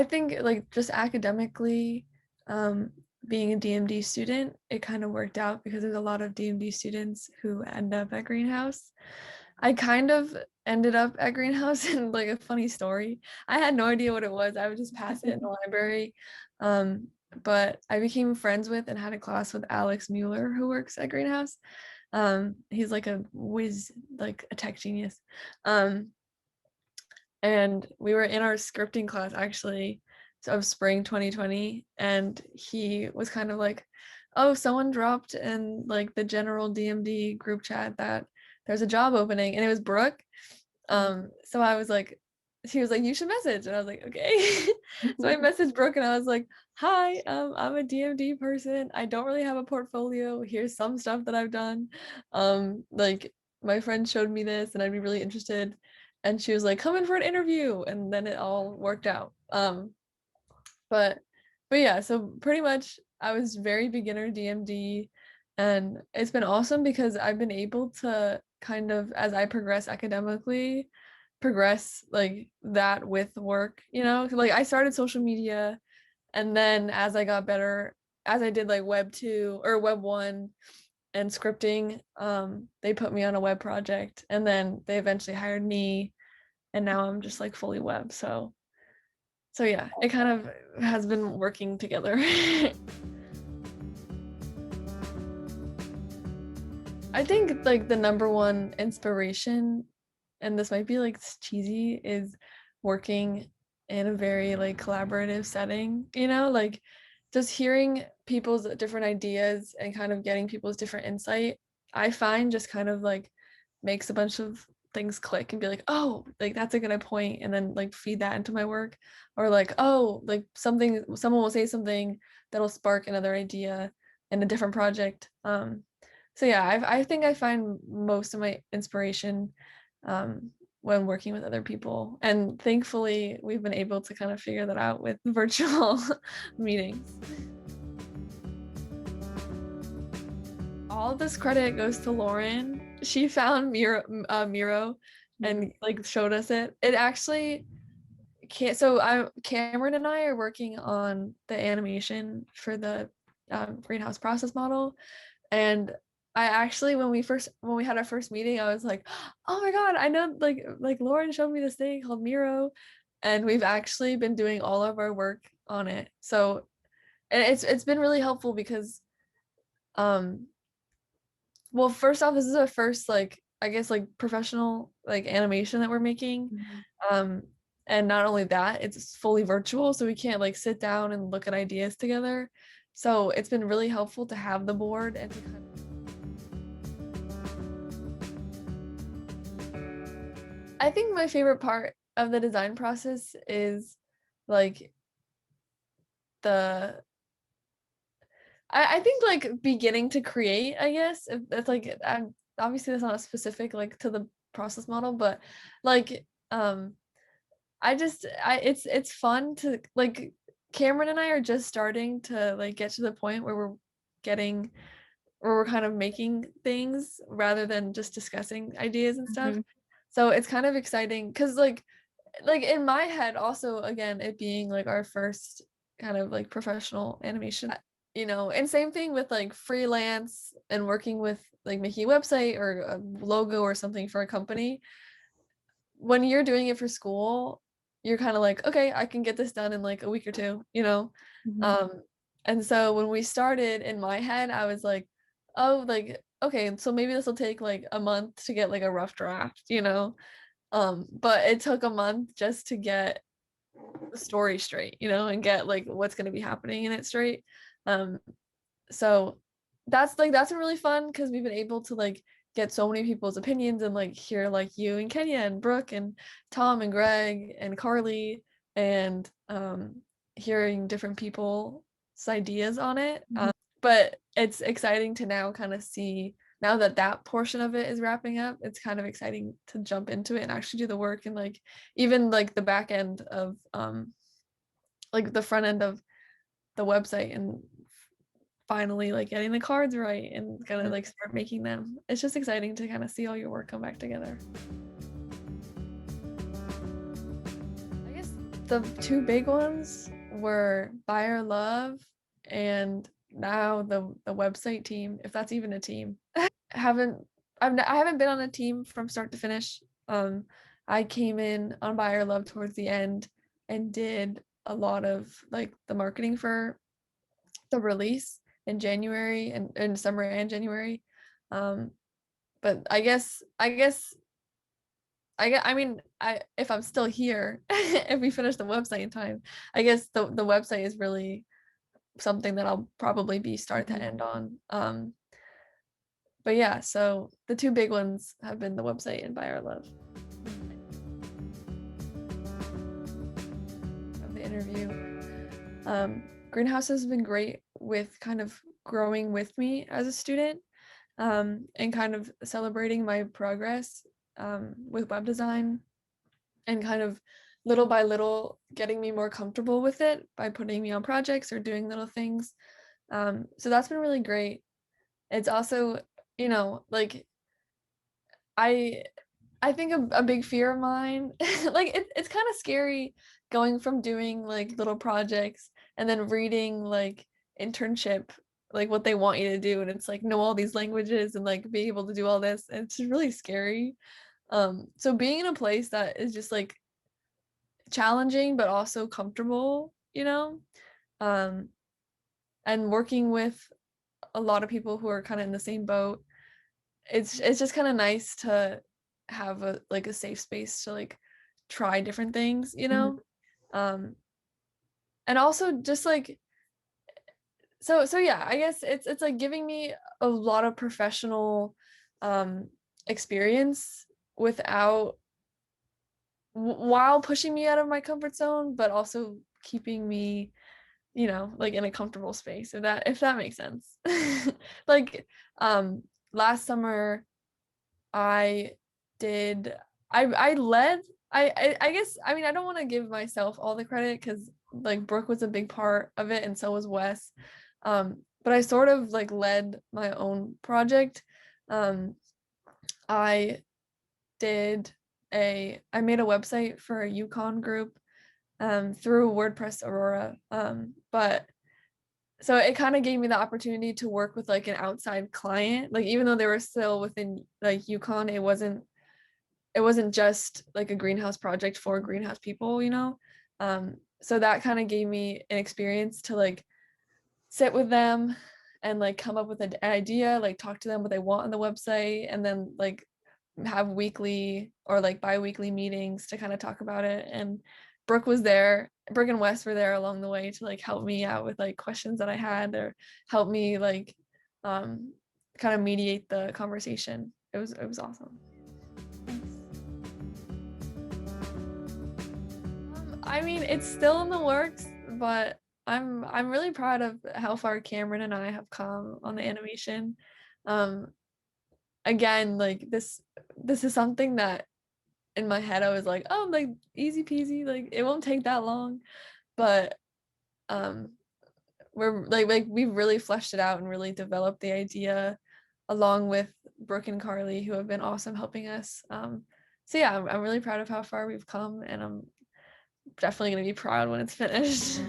I think like just academically, um, being a DMD student, it kind of worked out because there's a lot of DMD students who end up at Greenhouse. I kind of ended up at Greenhouse in like a funny story. I had no idea what it was. I would just pass it in the library. Um, but I became friends with and had a class with Alex Mueller, who works at Greenhouse. He's like a whiz, like a tech genius. Um, and we were in our scripting class actually of spring 2020, and he was kind of like, oh, someone dropped in like the general DMD group chat that there's a job opening, and it was Brooke. So I was like, he was like, you should message, and I was like, okay. So I messaged Brooke and I was like, hi, I'm a DMD person. I don't really have a portfolio. Here's some stuff that I've done. Like my friend showed me this and I'd be really interested. And she was like, come in for an interview. And then it all worked out. But yeah, so pretty much I was very beginner DMD, and it's been awesome because I've been able to kind of, as I progress academically, progress like that with work, you know? Like I started social media, and then as I got better, as I did like web 2 or web 1 and scripting, they put me on a web project, and then they eventually hired me, and now I'm just like fully web. So yeah, it kind of has been working together. I think like the number one inspiration, and this might be like cheesy, is working in a very like collaborative setting, you know, like just hearing people's different ideas and kind of getting people's different insight, I find just kind of like makes a bunch of things click and be like, oh, like that's a good point, and then like feed that into my work. Or like, oh, like someone will say something that'll spark another idea in a different project. So yeah, I think I find most of my inspiration um, when working with other people, and thankfully we've been able to kind of figure that out with virtual meetings. All of this credit goes to Lauren. She found Miro and like showed us it. It actually can't. So I Cameron and I are working on the animation for the greenhouse process model. And I actually, when we had our first meeting, I was like, oh my God, I know like Lauren showed me this thing called Miro, and we've actually been doing all of our work on it. So and it's been really helpful because um well, first off, this is our first like I guess like professional like animation that we're making. Um and not only that, it's fully virtual, so we can't like sit down and look at ideas together. So it's been really helpful to have the board and to kind of I think my favorite part of the design process is like the I think like beginning to create, I guess. If that's like I'm obviously that's not specific like to the process model, but like I it's fun to like Cameron and I are just starting to like get to the point where getting we're kind of making things rather than just discussing ideas and stuff. So it's kind of exciting because like in my head also again it being like our first kind of like professional animation, you know, and same thing with like freelance and working with like making a website or a logo or something for a company. When you're doing it for school, you're kind of like, okay, I can get this done in like a week or two, you know. um and so when we started, in my head I was like, oh, like okay, so maybe this will take like a month to get like a rough draft, you know. But it took a month just to get the story straight, you know, and get like what's going to be happening in it straight. Um, so that's been really fun because we've been able to like get so many people's opinions and like hear like you and Kenya and Brooke and Tom and Greg and Carly and hearing different people's ideas on it. But it's exciting to now kind of see, now that that portion of it is wrapping up, it's kind of exciting to jump into it and actually do the work, and like even like the back end of like the front end of the website, and finally like getting the cards right and gonna like start making them. It's just exciting to kind of see all your work come back together. I guess the two big ones were Buyer Love and now the website team, if that's even a team. haven't I haven't been on a team from start to finish. I came in on Buyer Love towards the end and did a lot of like the marketing for the release in January and in December and January. But I mean, if I'm still here, if we finish the website in time, I guess the website is really something that I'll probably be start to end on. But yeah, so the two big ones have been the website and Buyer Love. Of the interview, Greenhouse has been great with kind of growing with me as a student, and kind of celebrating my progress with web design, and kind of little by little getting me more comfortable with it by putting me on projects or doing little things. So that's been really great. It's also, like I I think a big fear of mine, like it's kind of scary going from doing like little projects and then reading like internship, like what they want you to do, and it's like know all these languages and like be able to do all this. And it's just really scary. So being in a place that is just like challenging but also comfortable, um, and working with a lot of people who are kind of in the same boat, it's just kind of nice to have a safe space to like try different things, um and also just like so yeah, I guess it's like giving me a lot of professional um experience without while pushing me out of my comfort zone, but also keeping me, like in a comfortable space, if that makes sense. Like um last summer I did I led I guess, I mean, I don't want to give myself all the credit because like Brooke was a big part of it and so was Wes. But I sort of like led my own project. Um I I made a website for a Yukon group through WordPress Aurora. But so it kind of gave me the opportunity to work with like an outside client. Like even though they were still within like Yukon, it wasn't just like a greenhouse project for greenhouse people, so that kind of gave me an experience to like sit with them and like come up with an idea, like talk to them what they want on the website, and then like have weekly or like bi-weekly meetings to kind of talk about it. And Brooke and Wes were there along the way to like help me out with like questions that I had, or help me like um kind of mediate the conversation. It was awesome. I mean, it's still in the works, but I'm really proud of how far Cameron and I have come on the animation. Um, Again, like this is something that in my head I was like, oh, like easy peasy, like it won't take that long. But um, we're like we've really fleshed it out and really developed the idea along with Brooke and Carly, who have been awesome helping us. So yeah, I'm really proud of how far we've come, and I'm definitely gonna be proud when it's finished.